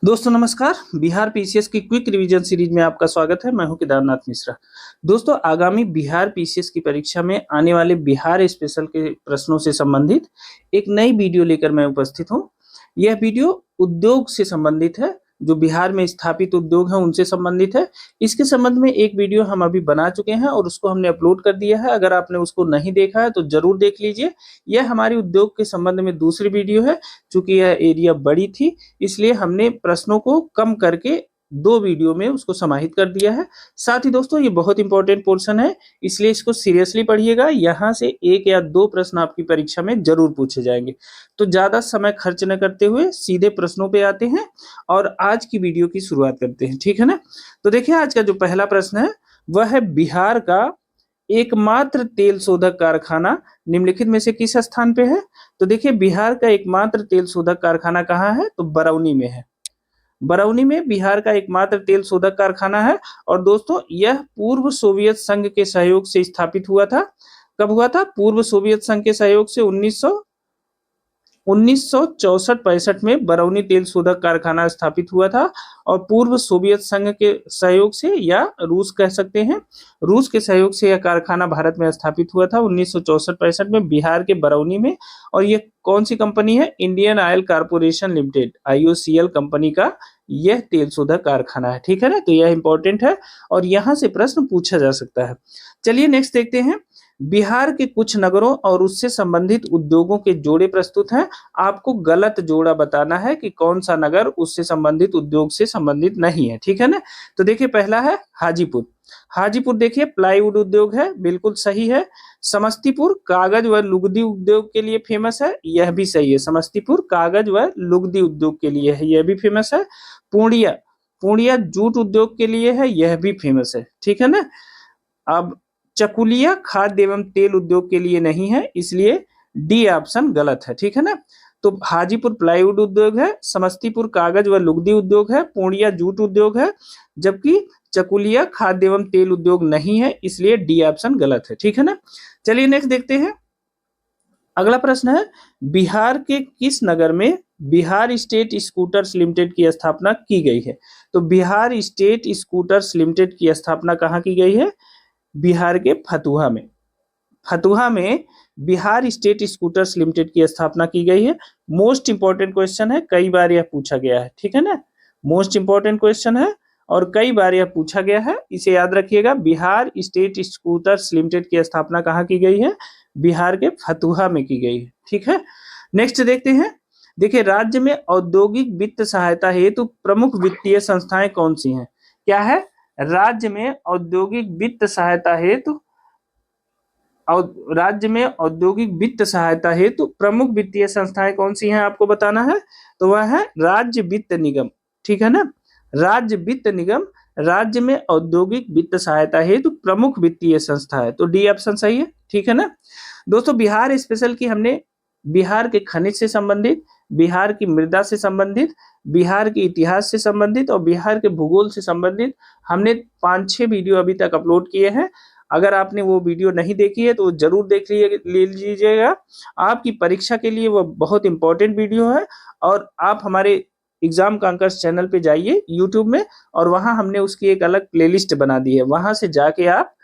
दोस्तों नमस्कार। बिहार पीसीएस की क्विक रिवीजन सीरीज में आपका स्वागत है। मैं हूं केदारनाथ मिश्रा। दोस्तों आगामी बिहार पीसीएस की परीक्षा में आने वाले बिहार स्पेशल के प्रश्नों से संबंधित एक नई वीडियो लेकर मैं उपस्थित हूं। यह वीडियो उद्योग से संबंधित है, जो बिहार में स्थापित उद्योग हैं उनसे संबंधित है। इसके संबंध में एक वीडियो हम अभी बना चुके हैं और उसको हमने अपलोड कर दिया है। अगर आपने उसको नहीं देखा है तो जरूर देख लीजिए। यह हमारी उद्योग के संबंध में दूसरी वीडियो है। चूंकि यह एरिया बड़ी थी, इसलिए हमने प्रश्नों को कम करके दो वीडियो में उसको समाहित कर दिया है। साथ ही दोस्तों ये बहुत इंपॉर्टेंट पोर्शन है, इसलिए इसको सीरियसली पढ़िएगा। यहाँ से एक या दो प्रश्न आपकी परीक्षा में जरूर पूछे जाएंगे। तो ज्यादा समय खर्च न करते हुए सीधे प्रश्नों पे आते हैं और आज की वीडियो की शुरुआत करते हैं, ठीक है ना। तो देखिए आज का जो पहला प्रश्न है वह है बिहार का एकमात्र तेल शोधक कारखाना निम्नलिखित में से किस स्थान पे है। तो देखिए बिहार का एकमात्र तेल शोधक कारखाना कहाँ है, तो बरौनी में है। बरौनी में बिहार का एकमात्र तेल शोधक कारखाना है। और दोस्तों यह पूर्व सोवियत संघ के सहयोग से स्थापित हुआ था। कब हुआ था? पूर्व सोवियत संघ के सहयोग से 1964-65 में बरौनी तेल शोधक कारखाना स्थापित हुआ था। और पूर्व सोवियत संघ के सहयोग से या रूस कह सकते हैं, रूस के सहयोग से यह कारखाना भारत में स्थापित हुआ था 1964-65 में बिहार के बरौनी में। और ये कौन सी कंपनी है? Indian oil corporation limited, IOCL company का यह तेल शोधक कारखाना है, ठीक है ना। तो यह इंपॉर्टेंट है और यहाँ से प्रश्न पूछा जा सकता है। चलिए नेक्स्ट देखते हैं। बिहार के कुछ नगरों और उससे संबंधित उद्योगों के जोड़े प्रस्तुत हैं। आपको गलत जोड़ा बताना है कि कौन सा नगर उससे संबंधित उद्योग से संबंधित नहीं है, ठीक है ना। तो देखिए पहला है हाजीपुर। हाजीपुर देखिए प्लाईवुड उद्योग है, बिल्कुल सही है। समस्तीपुर कागज व लुगदी उद्योग के लिए फेमस है, यह भी सही है। समस्तीपुर कागज व लुगदी उद्योग के लिए है, यह भी फेमस है। पूर्णिया, पूर्णिया जूट उद्योग के लिए है, यह भी फेमस है, ठीक है ना। अब चकुलिया खाद्य एवं तेल उद्योग के लिए नहीं है, इसलिए डी ऑप्शन गलत है, ठीक है ना। तो हाजीपुर प्लाईवुड उद्योग है, समस्तीपुर कागज व लुगदी उद्योग है, पूर्णिया जूट उद्योग है, जबकि चकुलिया खाद्य एवं तेल उद्योग नहीं है, इसलिए डी ऑप्शन गलत है, ठीक है ना। चलिए नेक्स्ट देखते हैं। अगला प्रश्न है बिहार के किस नगर में बिहार स्टेट स्कूटर्स लिमिटेड की स्थापना की गई है। तो बिहार स्टेट स्कूटर्स लिमिटेड की स्थापना कहाँ की गई है? बिहार के फतुहा में। फतुहा में बिहार स्टेट स्कूटर्स लिमिटेड की स्थापना की गई है। मोस्ट इंपॉर्टेंट क्वेश्चन है, कई बार यह पूछा गया है, ठीक है ना। मोस्ट इंपॉर्टेंट क्वेश्चन है और कई बार यह पूछा गया है, इसे याद रखिएगा। बिहार स्टेट स्कूटर्स लिमिटेड की स्थापना कहाँ की गई है? बिहार के फतुहा में की गई है, ठीक है। नेक्स्ट देखते हैं। देखिए राज्य में औद्योगिक वित्त सहायता हेतु प्रमुख वित्तीय संस्थाएं कौन सी हैं? क्या है? राज्य में औद्योगिक वित्त सहायता हेतु राज्य में औद्योगिक वित्त सहायता हेतु प्रमुख वित्तीय संस्थाएं कौन सी हैं आपको बताना है। तो वह है राज्य वित्त निगम, ठीक है ना। राज्य वित्त निगम राज्य में औद्योगिक वित्त सहायता हेतु प्रमुख वित्तीय संस्था है, तो डी ऑप्शन सही है, ठीक है ना। दोस्तों बिहार स्पेशल की हमने बिहार के खनिज से संबंधित, बिहार की मृदा से संबंधित, बिहार के इतिहास से संबंधित और बिहार के भूगोल से संबंधित हमने 5-6 वीडियो अभी तक अपलोड किए हैं। अगर आपने वो वीडियो नहीं देखी है तो जरूर देख ले लीजिएगा। आपकी परीक्षा के लिए वो बहुत इंपॉर्टेंट वीडियो है। और आप हमारे एग्जाम कांकर्स चैनल पे जाइए यूट्यूब में, और वहां हमने उसकी एक अलग प्लेलिस्ट बना दी है, वहां से जाके आप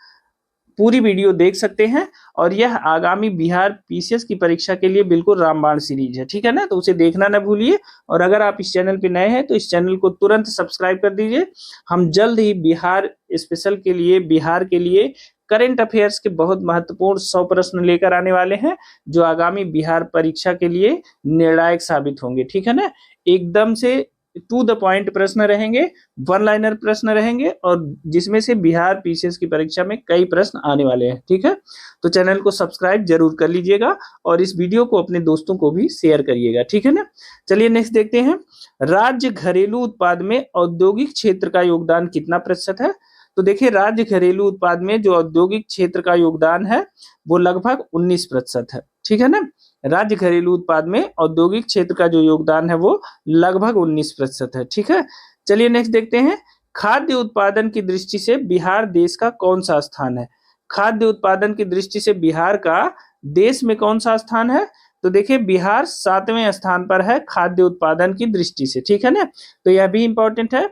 पूरी वीडियो देख सकते हैं। और यह आगामी बिहार पीसीएस की परीक्षा के लिए बिल्कुल रामबाण सीरीज है, ठीक है ना। तो उसे देखना ना भूलिए। और अगर आप इस चैनल पे नए हैं तो इस चैनल को तुरंत सब्सक्राइब कर दीजिए। हम जल्द ही बिहार स्पेशल के लिए, बिहार के लिए करंट अफेयर्स के बहुत महत्वपूर्ण 100 प्रश्न लेकर आने वाले हैं, जो आगामी बिहार परीक्षा के लिए निर्णायक साबित होंगे, ठीक है ना। एकदम से टू द पॉइंट प्रश्न रहेंगे, वन लाइनर प्रश्न रहेंगे, और जिसमें से बिहार पीसीएस की परीक्षा में कई प्रश्न आने वाले हैं, ठीक है। तो चैनल को सब्सक्राइब जरूर कर लीजिएगा और इस वीडियो को अपने दोस्तों को भी शेयर करिएगा, ठीक है ना। चलिए नेक्स्ट देखते हैं। राज्य घरेलू उत्पाद में औद्योगिक क्षेत्र का योगदान कितना प्रतिशत है? तो देखिए राज्य घरेलू उत्पाद में जो औद्योगिक क्षेत्र का योगदान है वो लगभग 19% है, ठीक है ना। राज्य घरेलू उत्पाद में औद्योगिक क्षेत्र का जो योगदान है वो लगभग 19% है, ठीक है। चलिए नेक्स्ट देखते हैं। खाद्य उत्पादन की दृष्टि से बिहार देश का कौन सा स्थान है? खाद्य उत्पादन की दृष्टि से बिहार का देश में कौन सा स्थान है? तो देखिए बिहार 7वें स्थान पर है खाद्य उत्पादन की दृष्टि से, ठीक है ना। तो यह भी इंपॉर्टेंट है।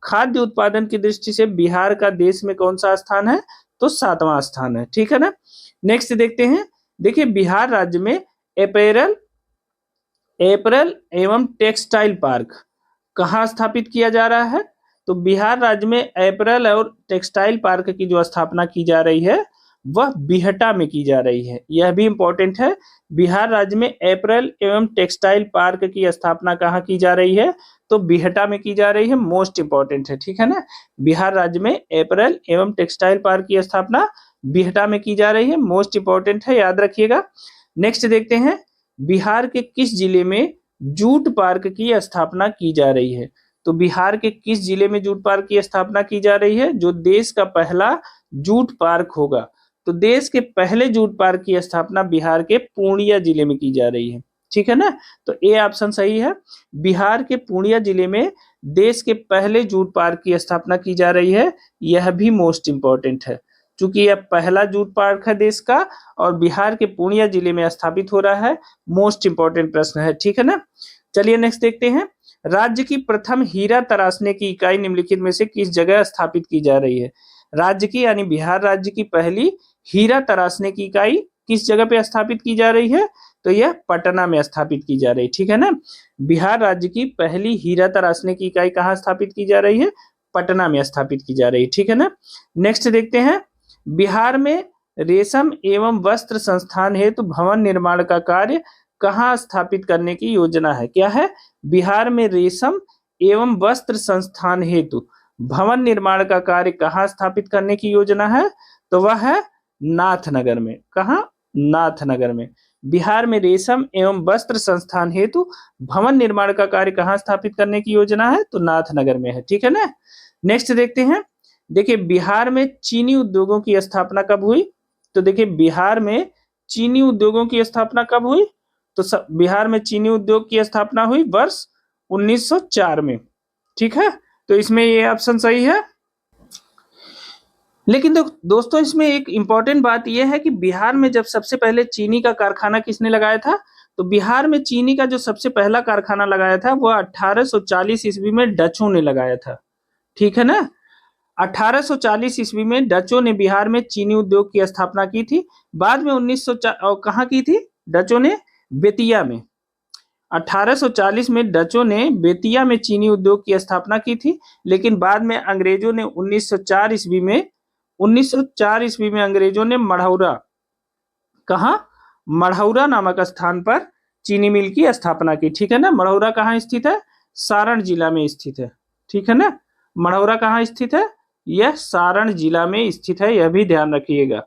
खाद्य उत्पादन की दृष्टि से बिहार का देश में कौन सा स्थान है, तो 7वां स्थान है, ठीक है ना। नेक्स्ट देखते हैं, देखिए बिहार राज्य में एपेरल एपरल एवं टेक्सटाइल पार्क कहाँ स्थापित किया जा रहा है, तो बिहार राज्य में एपरल और टेक्सटाइल पार्क की जो स्थापना की जा रही है वह बिहटा में की जा रही है। यह भी इंपॉर्टेंट है। बिहार राज्य में एपरल एवं टेक्सटाइल पार्क की स्थापना कहाँ की जा रही है, तो बिहटा में की जा रही है। मोस्ट इंपॉर्टेंट है, ठीक है ना। बिहार राज्य में एपरल एवं टेक्सटाइल पार्क की स्थापना बिहटा में की जा रही है। मोस्ट इंपॉर्टेंट है, याद रखिएगा। नेक्स्ट देखते हैं, बिहार के किस जिले में जूट पार्क की स्थापना की जा रही है, तो बिहार के किस जिले में जूट पार्क की स्थापना की जा रही है, जो देश का पहला जूट पार्क होगा। तो देश के पहले जूट पार्क की स्थापना बिहार के पूर्णिया जिले में की जा रही है, ठीक है ना। तो ए ऑप्शन सही है। बिहार के पूर्णिया जिले में देश के पहले जूट पार्क की स्थापना की जा रही है। यह भी मोस्ट इंपॉर्टेंट है, चूंकि यह पहला जूट पार्क है देश का और बिहार के पूर्णिया जिले में स्थापित हो रहा है। मोस्ट इंपॉर्टेंट प्रश्न है, ठीक है ना। चलिए नेक्स्ट देखते हैं, राज्य की प्रथम हीरा तराशने की इकाई निम्नलिखित में से किस जगह स्थापित की जा रही है। राज्य की यानी बिहार राज्य की पहली हीरा तराशने की इकाई किस जगह पे स्थापित की जा रही है, तो यह पटना में स्थापित की जा रही है, ठीक है ना। बिहार राज्य की पहली हीरा तराशने की इकाई कहाँ स्थापित की जा रही है, पटना में स्थापित की जा रही है, ठीक है ना। नेक्स्ट देखते हैं, बिहार में रेशम एवं वस्त्र संस्थान हेतु भवन निर्माण का कार्य कहाँ स्थापित करने की योजना है। क्या है, बिहार में रेशम एवं वस्त्र संस्थान हेतु भवन निर्माण का कार्य कहाँ स्थापित करने की योजना है, तो वह है नाथनगर में। कहाँ, नाथनगर में। बिहार में रेशम एवं वस्त्र संस्थान हेतु भवन निर्माण का कार्य कहाँ स्थापित करने की योजना है, तो नाथनगर में है, ठीक है ना। नेक्स्ट देखते हैं, देखिए बिहार में चीनी उद्योगों की स्थापना कब हुई, तो देखिए बिहार में चीनी उद्योगों की स्थापना कब हुई, तो बिहार में चीनी उद्योग की स्थापना हुई वर्ष 1904 में, ठीक है। तो इसमें ये ऑप्शन सही है। लेकिन दोस्तों इसमें एक इंपॉर्टेंट बात यह है कि बिहार में जब सबसे पहले चीनी का कारखाना किसने लगाया था, तो बिहार में चीनी का जो सबसे पहला कारखाना लगाया था वह 1840 ईस्वी में डचों ने लगाया था, ठीक है ना। 1840 ईस्वी में डचों ने बिहार में चीनी उद्योग की स्थापना की थी। बाद में 1904 कहाँ की थी, डचों ने बेतिया में। 1840 में डचों ने बेतिया में चीनी उद्योग की स्थापना की थी, लेकिन बाद में अंग्रेजों ने 1904 ईस्वी में अंग्रेजों ने मढ़ौरा, कहाँ, मढ़ौरा नामक स्थान पर चीनी मिल की स्थापना की, ठीक है ना। मढ़ौरा कहाँ स्थित है, सारण जिला में स्थित है, ठीक है ना। मढ़ौरा कहाँ स्थित है, यह सारण जिला में स्थित है, यह भी ध्यान रखिएगा।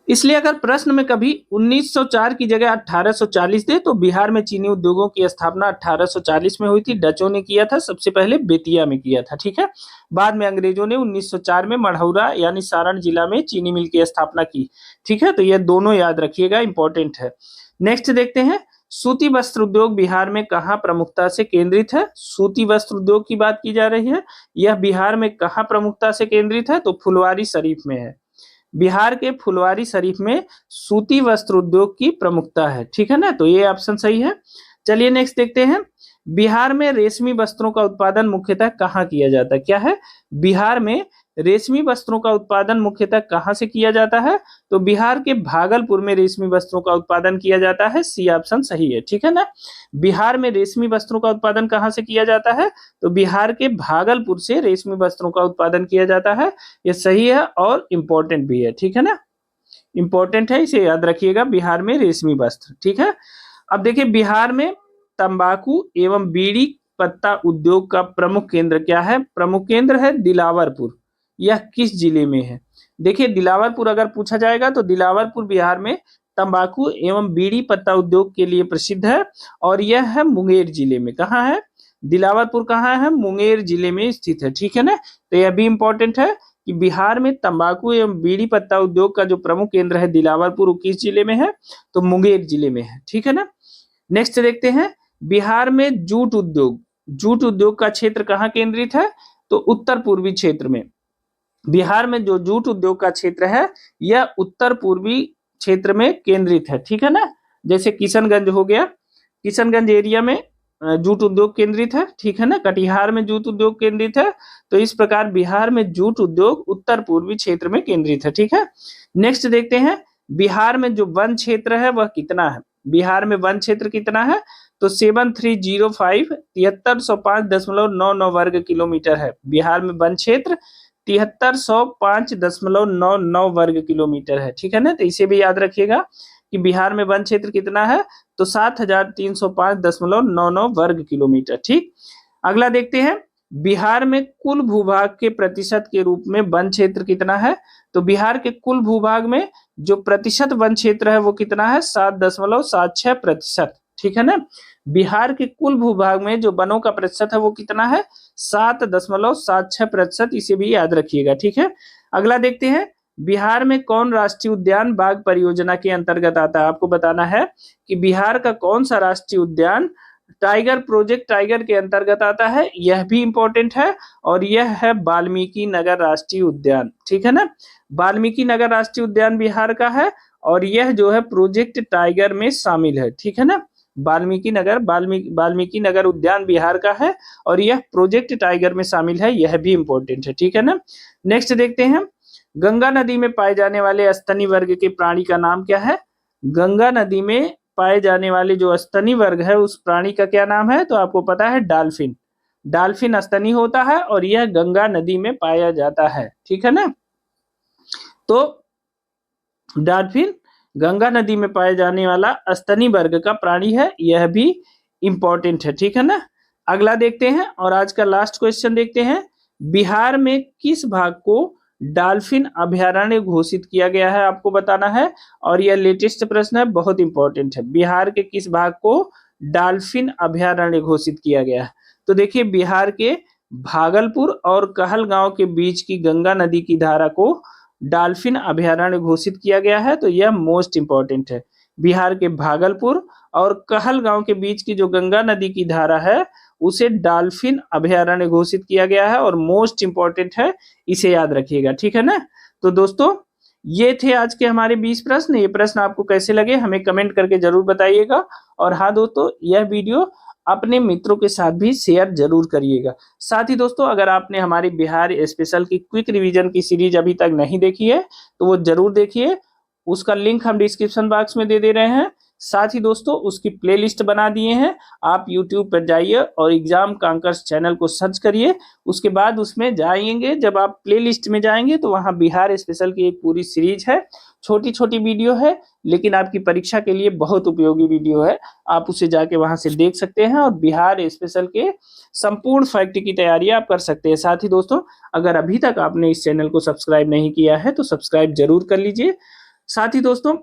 इसलिए अगर प्रश्न में कभी 1904 की जगह 1840 दे तो बिहार में चीनी उद्योगों की स्थापना 1840 में हुई थी। डचों ने किया था, सबसे पहले बेतिया में किया था, ठीक है। बाद में अंग्रेजों ने 1904 में मढ़ौरा यानी सारण जिला में चीनी मिल की स्थापना की, ठीक है। तो ये दोनों याद रखिएगा, इंपॉर्टेंट है। नेक्स्ट देखते हैं, सूती वस्त्र उद्योग बिहार में कहाँ प्रमुखता से केंद्रित है। सूती वस्त्र उद्योग की बात की जा रही है, यह बिहार में कहाँ प्रमुखता से केंद्रित है, तो फुलवारी शरीफ में है। बिहार के फुलवारी शरीफ में सूती वस्त्र उद्योग की प्रमुखता है, ठीक है ना। तो ये ऑप्शन सही है। चलिए नेक्स्ट देखते हैं, बिहार में रेशमी वस्त्रों का उत्पादन मुख्यतः कहाँ किया जाता है। क्या है, बिहार में रेशमी वस्त्रों का उत्पादन मुख्यतः कहाँ से किया जाता है, तो बिहार के भागलपुर में रेशमी वस्त्रों का उत्पादन किया जाता है। सी ऑप्शन सही है, ठीक है ना। बिहार में रेशमी वस्त्रों का उत्पादन कहाँ से किया जाता है, तो बिहार के भागलपुर से रेशमी वस्त्रों का उत्पादन किया जाता है। ये सही है और इम्पोर्टेंट भी है, ठीक है ना। इंपॉर्टेंट है, इसे याद रखिएगा, बिहार में रेशमी वस्त्र, ठीक है। अब देखिए बिहार में तंबाकू एवं बीड़ी पत्ता उद्योग का प्रमुख केंद्र क्या है, प्रमुख केंद्र है दिलावरपुर। यह किस जिले में है, देखिए दिलावरपुर अगर पूछा जाएगा तो दिलावरपुर बिहार में तंबाकू एवं बीड़ी पत्ता उद्योग के लिए प्रसिद्ध है और यह है मुंगेर जिले में। कहाँ है, दिलावरपुर कहाँ है, मुंगेर जिले में स्थित है, ठीक है ना। तो यह भी इंपॉर्टेंट है कि बिहार में तंबाकू एवं बीड़ी पत्ता उद्योग का जो प्रमुख केंद्र है दिलावरपुर, किस जिले में है, तो मुंगेर जिले में है, ठीक है ना। नेक्स्ट देखते हैं, बिहार में जूट उद्योग का क्षेत्र कहाँ केंद्रित है, तो उत्तर पूर्वी क्षेत्र में। बिहार में जो जूट उद्योग का क्षेत्र है यह उत्तर पूर्वी क्षेत्र में केंद्रित है, ठीक है ना। जैसे किशनगंज हो गया, किशनगंज एरिया में जूट उद्योग केंद्रित है, ठीक है ना। कटिहार में जूट उद्योग केंद्रित है। तो इस प्रकार बिहार में जूट उद्योग उत्तर पूर्वी क्षेत्र में केंद्रित है, ठीक है। नेक्स्ट देखते हैं, बिहार में जो वन क्षेत्र है वह कितना है। बिहार में वन क्षेत्र कितना है, तो 7305 7305.99 वर्ग किलोमीटर है। बिहार में वन क्षेत्र 7305.99 वर्ग किलोमीटर है, ठीक है ना। तो इसे भी याद रखिएगा कि बिहार में वन क्षेत्र कितना है, तो 7305.99 वर्ग किलोमीटर, ठीक। अगला देखते हैं, बिहार में कुल भूभाग के प्रतिशत के रूप में वन क्षेत्र कितना है। तो बिहार के कुल भूभाग में जो प्रतिशत वन क्षेत्र है वो कितना है, 7.76%, ठीक है ना। बिहार के कुल भूभाग में जो वनों का प्रतिशत है वो कितना है, 7.76%। इसे भी याद रखिएगा, ठीक है। अगला देखते हैं, बिहार में कौन राष्ट्रीय उद्यान बाघ परियोजना के अंतर्गत आता है। आपको बताना है कि बिहार का कौन सा राष्ट्रीय उद्यान टाइगर प्रोजेक्ट टाइगर के अंतर्गत आता है, यह भी इंपॉर्टेंट है। और यह है वाल्मीकि नगर राष्ट्रीय उद्यान, ठीक है ना। वाल्मीकि नगर राष्ट्रीय उद्यान बिहार का है और यह जो है प्रोजेक्ट टाइगर में शामिल है, ठीक है ना। वाल्मीकि नगर उद्यान बिहार का है और यह प्रोजेक्ट टाइगर में शामिल है, यह भी इंपॉर्टेंट है, ठीक है ना। नेक्स्ट देखते हैं, गंगा नदी में पाए जाने वाले स्तनी वर्ग के प्राणी का नाम क्या है। गंगा नदी में पाए जाने वाले जो स्तनी वर्ग है उस प्राणी का क्या नाम है, तो आपको पता है डॉल्फिन। डॉल्फिन स्तनी होता है और यह गंगा नदी में पाया जाता है, ठीक है ना। तो डॉल्फिन गंगा नदी में पाए जाने वाला स्तनी वर्ग का प्राणी है, यह भी इंपॉर्टेंट है, ठीक है ना। अगला देखते हैं और आज का लास्ट क्वेश्चन देखते हैं, बिहार में किस भाग को डॉल्फिन अभयारण्य घोषित किया गया है, आपको बताना है। और यह लेटेस्ट प्रश्न है, बहुत इंपॉर्टेंट है। बिहार के किस भाग को डॉल्फिन अभयारण्य घोषित किया गया है, तो देखिए बिहार के भागलपुर और कहलगांव के बीच की गंगा नदी की धारा को डॉल्फिन अभयारण्य घोषित किया गया है। तो यह मोस्ट इंपॉर्टेंट है। बिहार के भागलपुर और कहलगांव के बीच की जो गंगा नदी की धारा है उसे डॉल्फिन अभयारण्य घोषित किया गया है और मोस्ट इंपॉर्टेंट है, इसे याद रखिएगा, ठीक है ना। तो दोस्तों ये थे आज के हमारे 20 प्रश्न। ये प्रश्न आपको कैसे लगे हमें कमेंट करके जरूर बताइएगा। और हाँ दोस्तों, यह वीडियो अपने मित्रों के साथ भी शेयर जरूर करिएगा। साथ ही दोस्तों, अगर आपने हमारी बिहार स्पेशल की क्विक रिवीजन की सीरीज अभी तक नहीं देखी है तो वो जरूर देखिए, उसका लिंक हम डिस्क्रिप्शन बॉक्स में दे रहे हैं। साथ ही दोस्तों उसकी प्लेलिस्ट बना दिए हैं, आप YouTube पर जाइए और एग्जाम कांकर्स चैनल को सर्च करिए। उसके बाद उसमें जाएंगे, जब आप प्लेलिस्ट में जाएंगे तो वहाँ बिहार स्पेशल की एक पूरी सीरीज है, छोटी छोटी वीडियो है लेकिन आपकी परीक्षा के लिए बहुत उपयोगी वीडियो है। आप उसे जाके वहां से देख सकते हैं और बिहार स्पेशल के संपूर्ण फैक्ट की तैयारी आप कर सकते हैं। साथ ही दोस्तों, अगर अभी तक आपने इस चैनल को सब्सक्राइब नहीं किया है तो सब्सक्राइब जरूर कर लीजिए। साथ ही दोस्तों,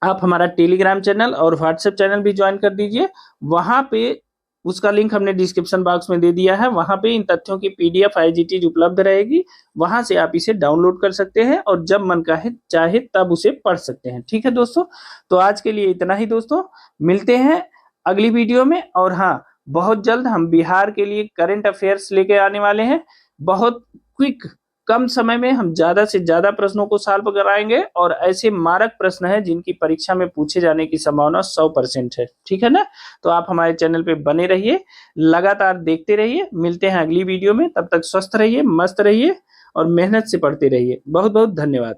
आप हमारा टेलीग्राम चैनल और व्हाट्सएप चैनल भी ज्वाइन कर दीजिए। वहां पे उसका लिंक हमने डिस्क्रिप्शन बॉक्स में दे दिया है। वहां पे इन तथ्यों की PDF IGT उपलब्ध रहेगी, वहां से आप इसे डाउनलोड कर सकते हैं और जब मन चाहे तब उसे पढ़ सकते हैं, ठीक है दोस्तों। तो आज के लिए इतना ही दोस्तों, मिलते हैं अगली वीडियो में। और हाँ, बहुत जल्द हम बिहार के लिए करंट अफेयर्स लेके आने वाले हैं। बहुत क्विक, कम समय में हम ज्यादा से ज्यादा प्रश्नों को सॉल्व कराएंगे और ऐसे मारक प्रश्न हैं जिनकी परीक्षा में पूछे जाने की संभावना 100% है, ठीक है ना। तो आप हमारे चैनल पे बने रहिए, लगातार देखते रहिए। मिलते हैं अगली वीडियो में, तब तक स्वस्थ रहिए, मस्त रहिए और मेहनत से पढ़ते रहिए। बहुत बहुत धन्यवाद।